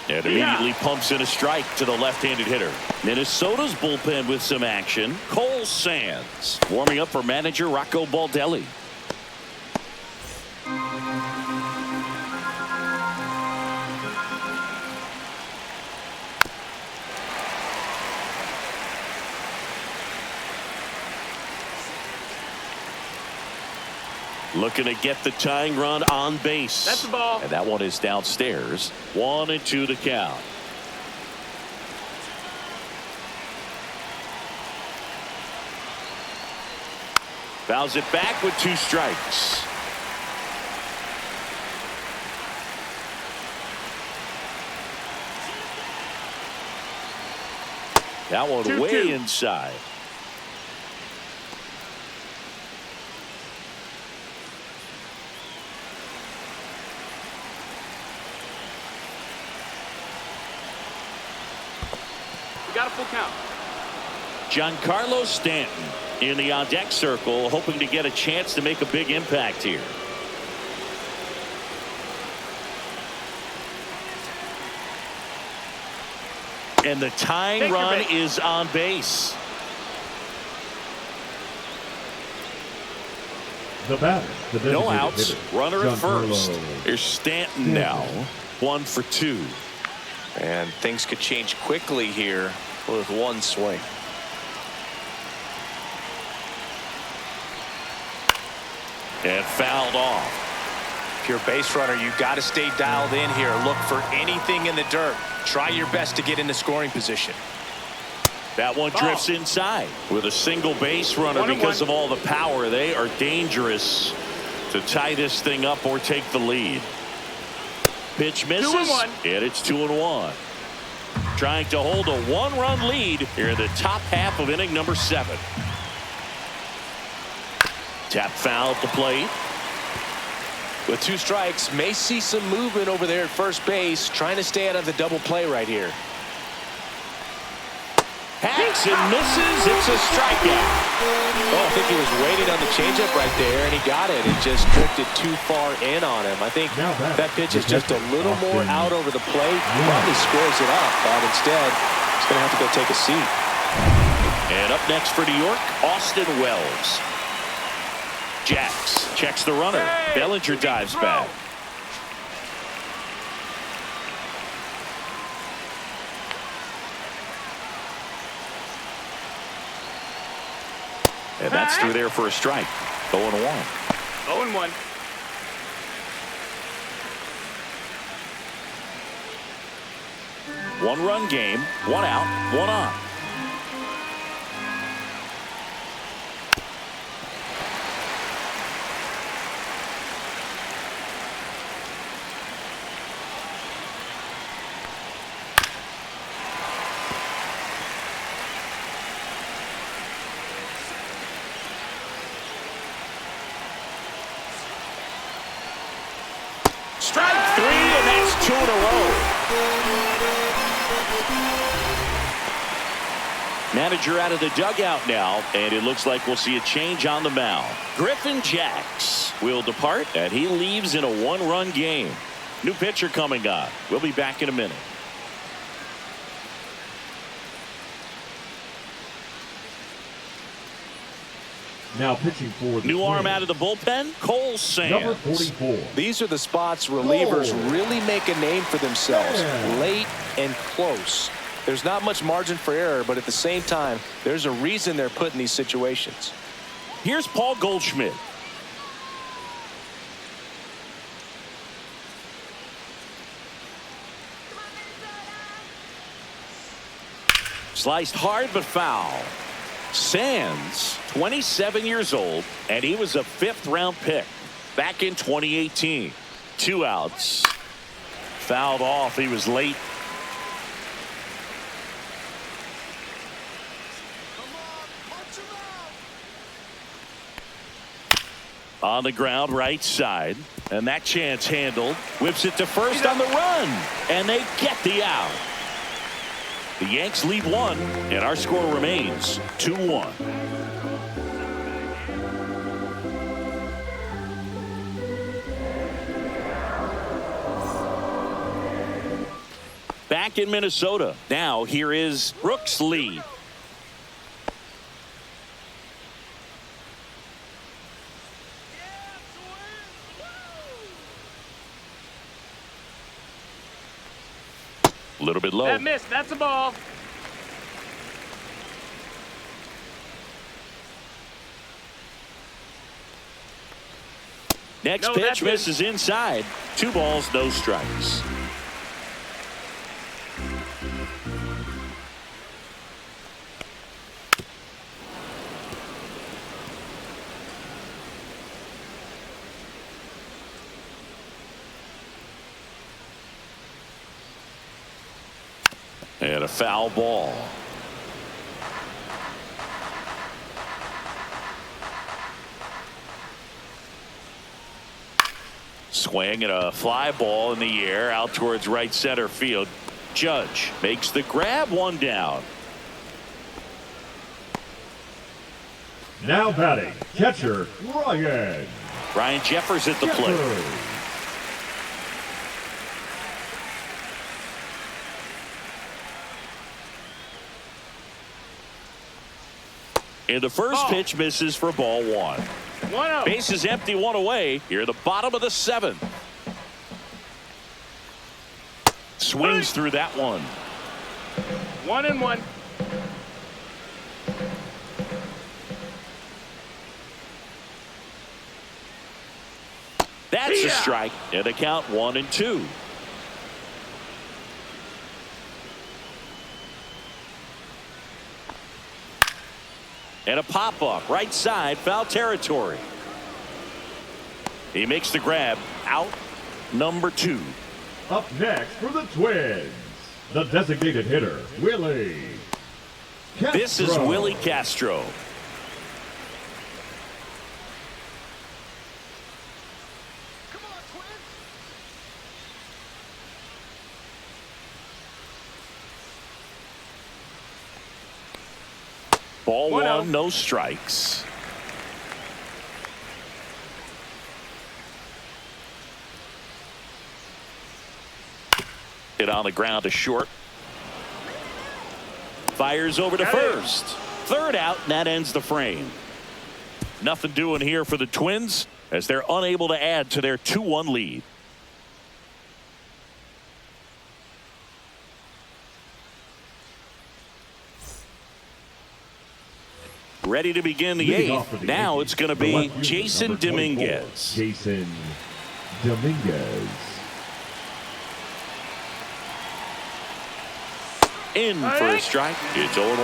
And immediately pumps in a strike to the left-handed hitter. Minnesota's bullpen with some action. Cole Sands warming up for manager Rocco Baldelli. Looking to get the tying run on base. That's the ball. And that one is downstairs. 1-2 the count. Fouls it back with 2 strikes. That one 2-2. way inside. We got a full count. Giancarlo Stanton in the on-deck circle, hoping to get a chance to make a big impact here. And the tying run is on base. The batter, the No designated outs. hitter, Runner at first. Giancarlo. Here's Stanton now. 1 for 2. And things could change quickly here with one swing. And fouled off. If you're a base runner, you got to stay dialed in here. Look for anything in the dirt. Try your best to get into scoring position. That one drifts inside with a single base runner because of all the power. They are dangerous to tie this thing up or take the lead. Pitch misses, 2-1. and it's 2-1. Trying to hold a 1-run lead here in the top half of inning number 7. Tap foul at the plate. With 2 strikes, may see some movement over there at first base, trying to stay out of the double play right here. Hacks and misses. It's a strikeout. Oh, I think he was waiting on the changeup right there, and he got it. It just drifted too far in on him. I think that pitch is just a little more out over the plate. Probably squares it up, but instead, he's going to have to go take a seat. And up next for New York, Austin Wells. Jax checks the runner. Bellinger dives back. And that's through there for a strike. 0-1. 0-1. One-run game, 1 out, 1 on. Strike 3, and that's 2 in a row. Manager out of the dugout now, and it looks like we'll see a change on the mound. Griffin Jax will depart, and he leaves in a 1-run game. New pitcher coming on. We'll be back in a minute. Now pitching for the New arm Twins, out of the bullpen, Cole number Sands. 44. These are the spots relievers Whoa. really make a name for themselves. Yeah. Late and close. There's not much margin for error, but at the same time, there's a reason they're put in these situations. Here's Paul Goldschmidt. Sliced hard but foul. Sands, 27 years old, and he was a 5th-round pick back in 2018. 2 outs. Fouled off. He was late. On the ground, right side. And that chance handled. Whips it to first on the run. And they get the out. The Yanks lead 1, and our score remains 2-1. Back in Minnesota. Now here is Brooks Lee. A little bit low. That missed. That's a ball. Next No, pitch that's misses inside. 2 balls, no strikes. And a foul ball. Swing and a fly ball in the air out towards right center field. Judge makes the grab, 1 down. Now batting, catcher Ryan. Ryan Jeffers at the plate. And the first pitch misses for ball 1. 1-0. Base is empty, 1 away. Here at the bottom of the 7th. Swings through that one. 1-1. That's a strike. And the count 1-2. And a pop-up right side, foul territory. He makes the grab, out number 2. Up next for the Twins, the designated hitter, Willie Castro. This is Willie Castro. Ball 1, no strikes. Hit on the ground to short. Fires over to first. 3rd out, and that ends the frame. Nothing doing here for the Twins as they're unable to add to their 2-1 lead. Ready to begin the 8th. Now it's going to be Jason Dominguez. Jason Dominguez. In for a strike. It's 0-1.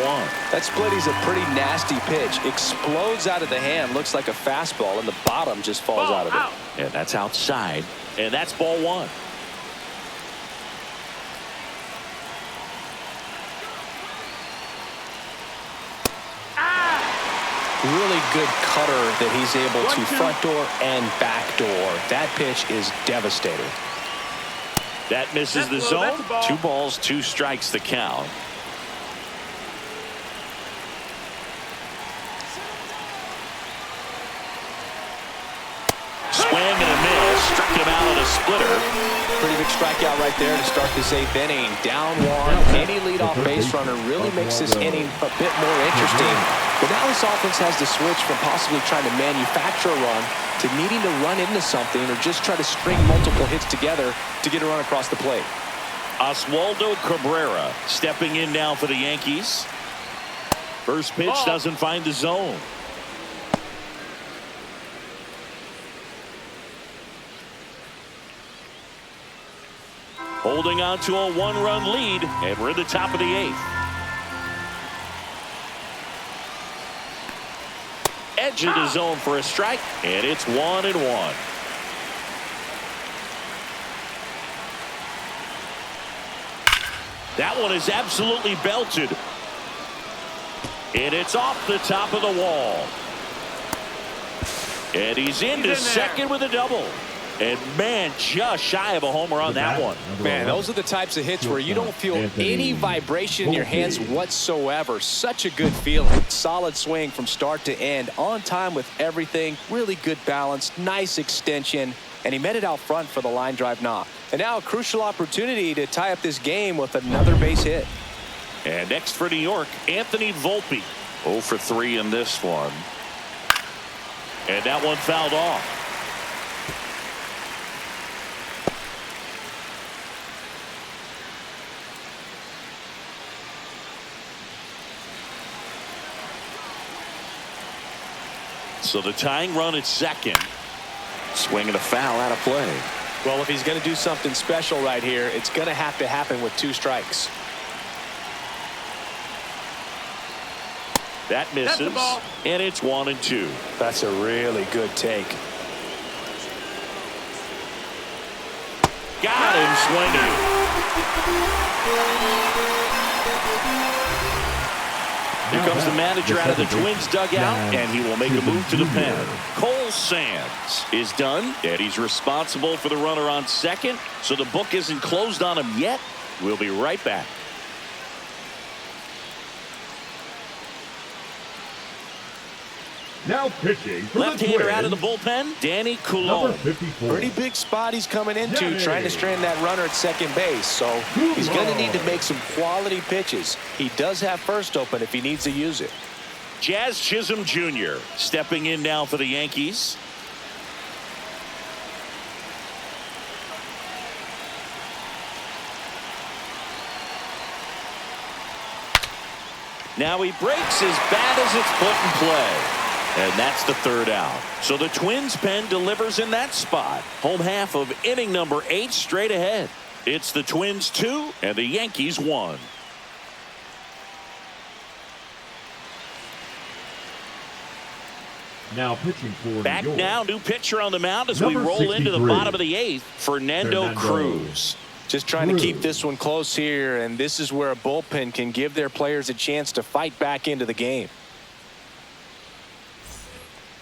That split is a pretty nasty pitch. Explodes out of the hand. Looks like a fastball, and the bottom just falls out of it. And that's outside. And that's ball 1. Really good cutter that he's able to front door and back door. That pitch is devastating. That misses the zone. 2 balls, 2 strikes the count. Swing and a miss. Struck him out on a splitter. Pretty big strikeout right there to start this 8th inning. Down 1. Any leadoff base runner really makes this inning a bit more interesting. But now this offense has to switch from possibly trying to manufacture a run to needing to run into something or just try to string multiple hits together to get a run across the plate. Oswaldo Cabrera stepping in now for the Yankees. First pitch doesn't find the zone. Holding on to a one-run lead, and we're at the top of the 8th. Edge of the zone for a strike, and it's 1-1. That one is absolutely belted. And it's off the top of the wall. And he's into second with a double. And, man, just shy of a homer on that one. Man, those are the types of hits where you don't feel any vibration in your hands whatsoever. Such a good feeling. Solid swing from start to end. On time with everything. Really good balance. Nice extension. And he met it out front for the line drive knock. And now a crucial opportunity to tie up this game with another base hit. And next for New York, Anthony Volpe. 0 for 3 in this one. And that one fouled off. So the tying run at second. Swinging a foul out of play. Well, if he's going to do something special right here, it's going to have to happen with 2 strikes. That misses, and it's 1-2. That's a really good take. Got him swinging. Here comes the manager out of the Twins dugout, and he will make a move to the pen. Cole Sands is done, and he's responsible for the runner on second, so the book isn't closed on him yet. We'll be right back. Now pitching for Left-hander out of the bullpen, Danny Coulomb. Pretty big spot he's coming into, trying to strand that runner at second base. So he's going to need to make some quality pitches. He does have first open if he needs to use it. Jazz Chisholm Jr. stepping in now for the Yankees. Now he breaks his bat as it's put in play. And that's the 3rd out. So the Twins pen delivers in that spot. Home half of inning number 8 straight ahead. It's the Twins 2 and the Yankees 1. Now pitching for Back New York. now, new pitcher on the mound as Number we roll into the 63, bottom of the 8th. Fernando Cruz. Just trying to keep this one close here, and this is where a bullpen can give their players a chance to fight back into the game.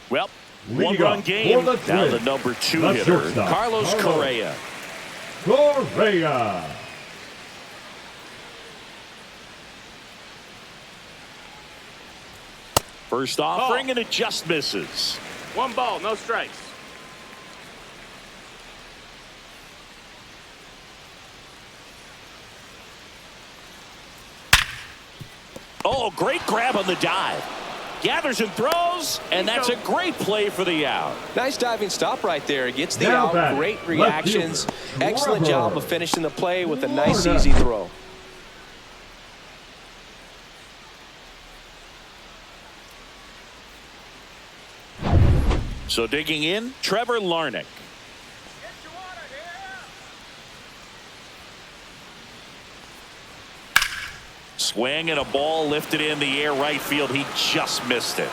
Well, Leading one-run up game. for the Now the Twins, number 2 the hitter, shortstop, Carlos Correa. Correa. First offering, and it just misses. 1 ball, no strikes. Oh, great grab on the dive. Gathers and throws, and that's a great play for the out. Nice diving stop right there. Gets the Now out. batting, Great left reactions. fielder, Excellent Trevor. job of finishing the play with a nice, Florida. easy throw. So digging in, Trevor Larnach. Swing and a ball lifted in the air right field. He just missed it.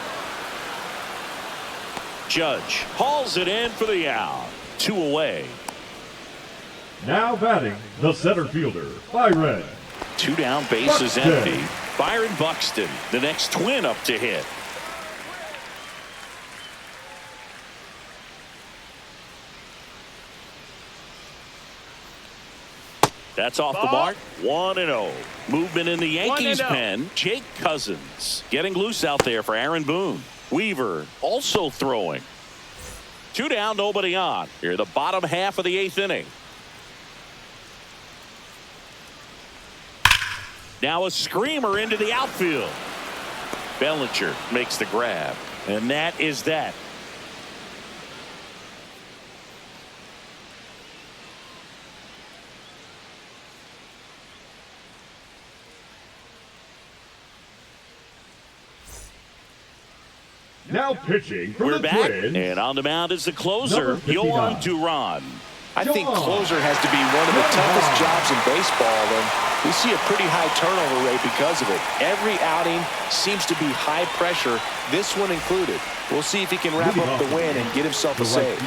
Judge hauls it in for the out. 2 away. Now batting, the center fielder, Byron. 2 down, bases Buxton. empty. Byron Buxton, the next Twin up to hit. That's off the mark. 1-0. Movement in the Yankees 1-0. pen. Jake Cousins getting loose out there for Aaron Boone. Weaver also throwing. 2 down, nobody on. Here, the bottom half of the 8th inning. Now a screamer into the outfield. Bellinger makes the grab. And that is that. Now pitching for We're the back, Twins. and on the mound is the closer, Number 59. Yohan Duran. I think closer has to be one of the toughest jobs in baseball, and we see a pretty high turnover rate because of it. Every outing seems to be high pressure, this one included. We'll see if he can wrap up the win and get himself a save.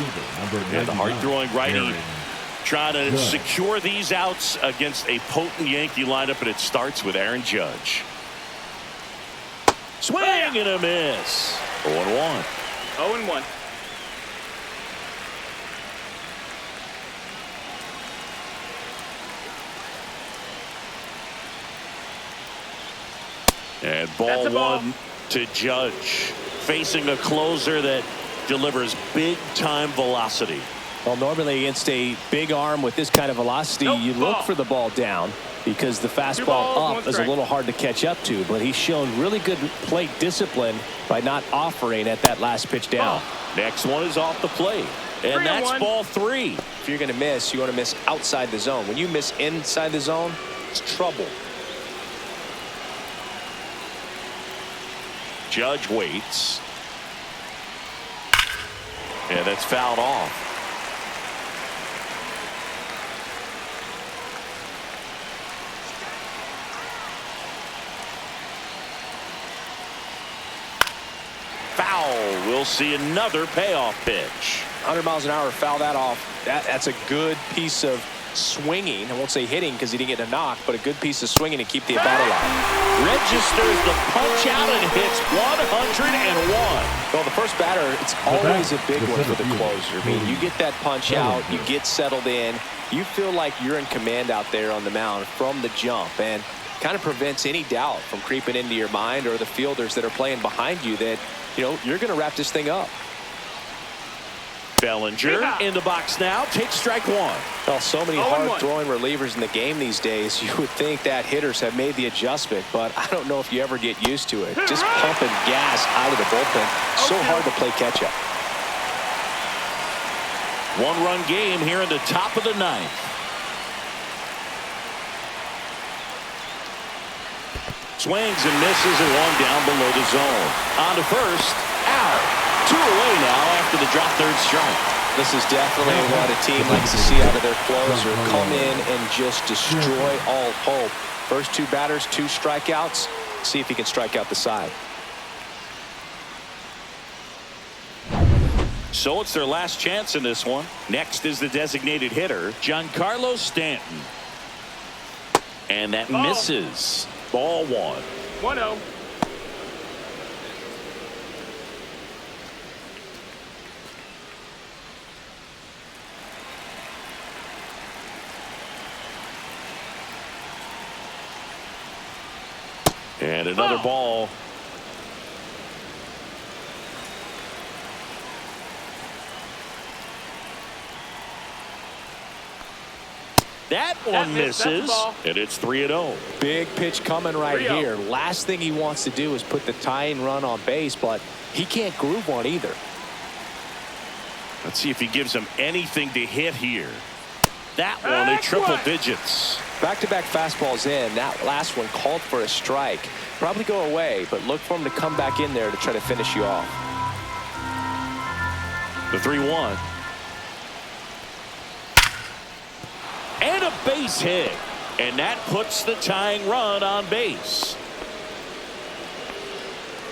And the hard-throwing righty trying to secure these outs against a potent Yankee lineup, and it starts with Aaron Judge. Swing and a miss. 0-1. 0-1. And That's a ball. one to Judge, facing a closer that delivers big-time velocity. Well, normally against a big arm with this kind of velocity, Nope, you look ball. for the ball down because the balls, fastball one up is a strike. little hard to catch up to. But he's shown really good plate discipline by not offering at that last pitch down. Next one is off the plate. And that's 3-1. ball 3. If you're going to miss, you want to miss outside the zone. When you miss inside the zone, it's trouble. Judge waits. And that's fouled off. Foul. We'll see another payoff pitch. 100 miles an hour, foul that off. That's a good piece of swinging. I won't say hitting because he didn't get a knock, but a good piece of swinging to keep the at bat alive. Registers the punch out and hits 101. Well, the first batter, it's always a big one for the closer. I mean, you get that punch out, you get settled in, you feel like you're in command out there on the mound from the jump, and kind of prevents any doubt from creeping into your mind or the fielders that are playing behind you that, you know, you're going to wrap this thing up. Bellinger in the box now, takes strike 1. Well, so many 0-1. hard-throwing relievers in the game these days, you would think that hitters have made the adjustment, but I don't know if you ever get used to it. Just pumping gas out of the bullpen, so hard to play catch-up. 1-run game here in the top of the 9th. Swings and misses and one down below the zone. On to first, out. 2 away now after the drop third strike. This is definitely what a team likes to see out of their closer. Come in and just destroy all hope. First 2 batters, 2 strikeouts. See if he can strike out the side. So it's their last chance in this one. Next is the designated hitter, Giancarlo Stanton. And that misses. Ball 1. 1-0. And another ball. That one missed. That's misses, the ball. and it's 3-0. Big pitch coming right 3-0. here. Last thing he wants to do is put the tying run on base, but he can't groove one either. Let's see if he gives him anything to hit here. That one in triple digits. Back-to-back fastballs in. That last one called for a strike. Probably go away, but look for him to come back in there to try to finish you off. The 3-1. And a base hit. And that puts the tying run on base.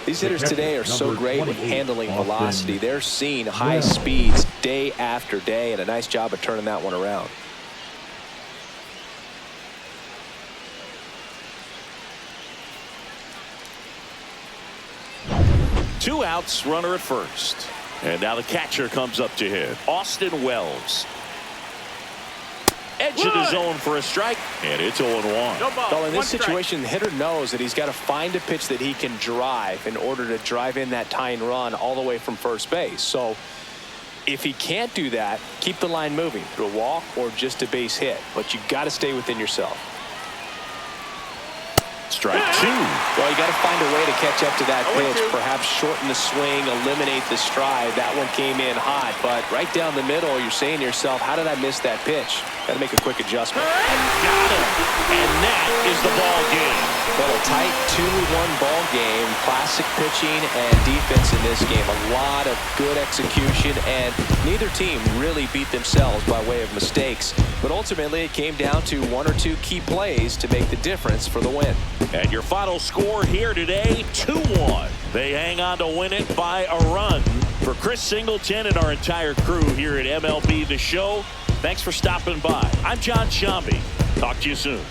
These hitters today are so Number great with 28, handling Austin. velocity. They're seeing high speeds day after day, and a nice job of turning that one around. Two outs, runner at first. And now the catcher comes up to hit. Austin Wells. Edge of the zone for a strike, and it's 0-1. No ball. Well, in One this strike. situation, the hitter knows that he's got to find a pitch that he can drive in order to drive in that tying run all the way from first base. So if he can't do that, keep the line moving through a walk or just a base hit. But you got to stay within yourself. Strike two. Well, you got to find a way to catch up to that 0-2. pitch. Perhaps shorten the swing, eliminate the stride. That one came in hot, but right down the middle, you're saying to yourself, how did I miss that pitch? Got to make a quick adjustment. Got him. And that is the ball game. But a tight 2-1 ball game. Classic pitching and defense in this game. A lot of good execution, and neither team really beat themselves by way of mistakes. But ultimately, it came down to 1 or 2 key plays to make the difference for the win. And your final score here today, 2-1. They hang on to win it by a run. For Chris Singleton and our entire crew here at MLB The Show, thanks for stopping by. I'm John Shambi. Talk to you soon.